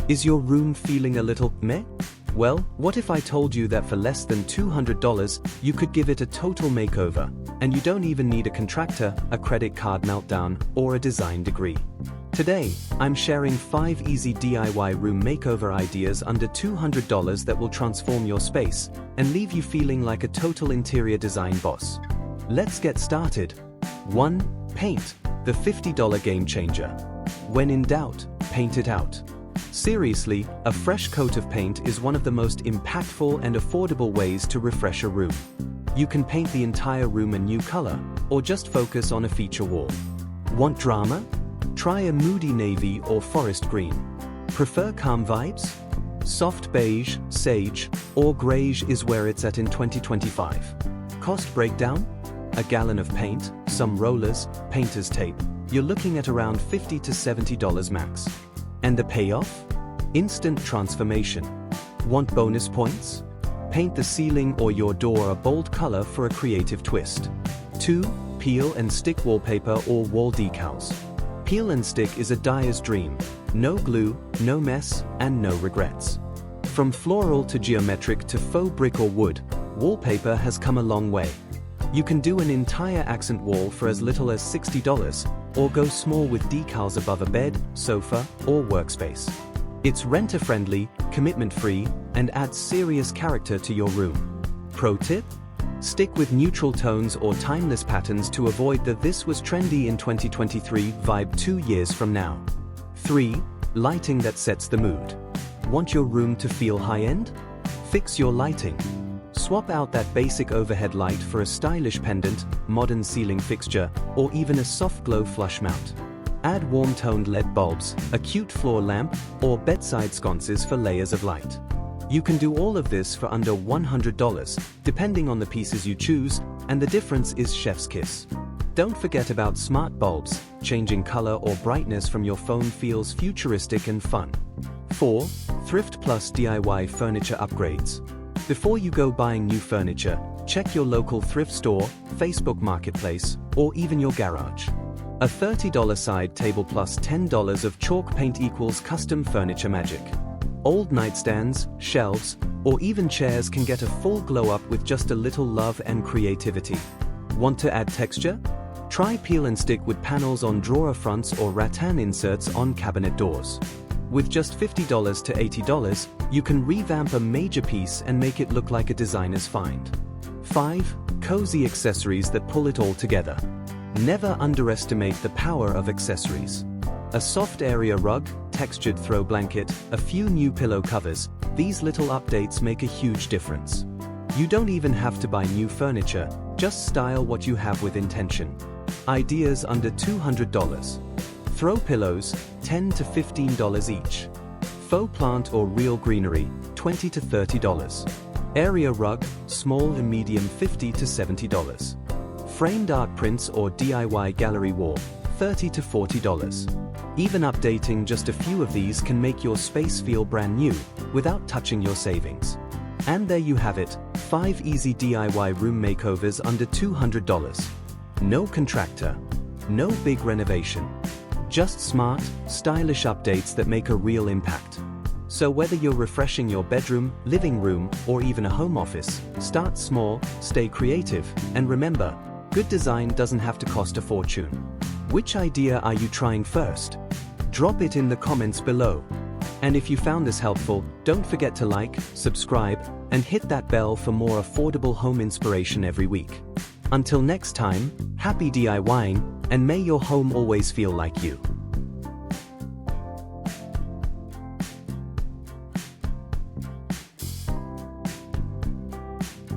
Is your room feeling a little meh? Well, what if I told you that for less than $200, you could give it a total makeover, and you don't even need a contractor, a credit card meltdown, or a design degree? Today, I'm sharing 5 easy DIY room makeover ideas under $200 that will transform your space and leave you feeling like a total interior design boss. Let's get started. 1. Paint, the $50 game changer. When in doubt, paint it out. Seriously, a fresh coat of paint is one of the most impactful and affordable ways to refresh a room. You can paint the entire room a new color, or just focus on a feature wall. Want drama? Try a moody navy or forest green. Prefer calm vibes? Soft beige, sage, or greige is where it's at in 2025. Cost breakdown? A gallon of paint, some rollers, painter's tape. You're looking at around $50 to $70 max. And the payoff? Instant transformation. Want bonus points? Paint the ceiling or your door a bold color for a creative twist. 2. Peel and stick wallpaper or wall decals. Peel and stick is a dyer's dream. No glue, no mess, and no regrets. From floral to geometric to faux brick or wood, wallpaper has come a long way. You can do an entire accent wall for as little as $60, or go small with decals above a bed, sofa, or workspace. It's renter-friendly, commitment-free, and adds serious character to your room. Pro tip? Stick with neutral tones or timeless patterns to avoid the "this was trendy in 2023" vibe 2 years from now. 3. Lighting that sets the mood. Want your room to feel high-end? Fix your lighting. Swap out that basic overhead light for a stylish pendant, modern ceiling fixture, or even a soft glow flush mount. Add warm-toned LED bulbs, a cute floor lamp, or bedside sconces for layers of light. You can do all of this for under $100, depending on the pieces you choose, and the difference is chef's kiss. Don't forget about smart bulbs. Changing color or brightness from your phone feels futuristic and fun. 4. Thrift plus DIY furniture upgrades. Before you go buying new furniture, check your local thrift store, Facebook Marketplace, or even your garage. A $30 side table plus $10 of chalk paint equals custom furniture magic. Old nightstands, shelves, or even chairs can get a full glow up with just a little love and creativity. Want to add texture? Try peel and stick wood panels on drawer fronts or rattan inserts on cabinet doors. With just $50 to $80, you can revamp a major piece and make it look like a designer's find. 5. Cozy accessories that pull it all together. Never underestimate the power of accessories. A soft area rug, textured throw blanket, a few new pillow covers, these little updates make a huge difference. You don't even have to buy new furniture, just style what you have with intention. Ideas under $200. Throw pillows, $10 to $15 each. Faux plant or real greenery, $20 to $30. Area rug, small and medium, $50 to $70. Framed art prints or DIY gallery wall, $30 to $40. Even updating just a few of these can make your space feel brand new, without touching your savings. And there you have it, 5 easy DIY room makeovers under $200. No contractor. No big renovation. Just smart, stylish updates that make a real impact. So whether you're refreshing your bedroom, living room, or even a home office, start small, stay creative, and remember, good design doesn't have to cost a fortune. Which idea are you trying first? Drop it in the comments below. And if you found this helpful, don't forget to like, subscribe, and hit that bell for more affordable home inspiration every week. Until next time, happy DIYing, and may your home always feel like you.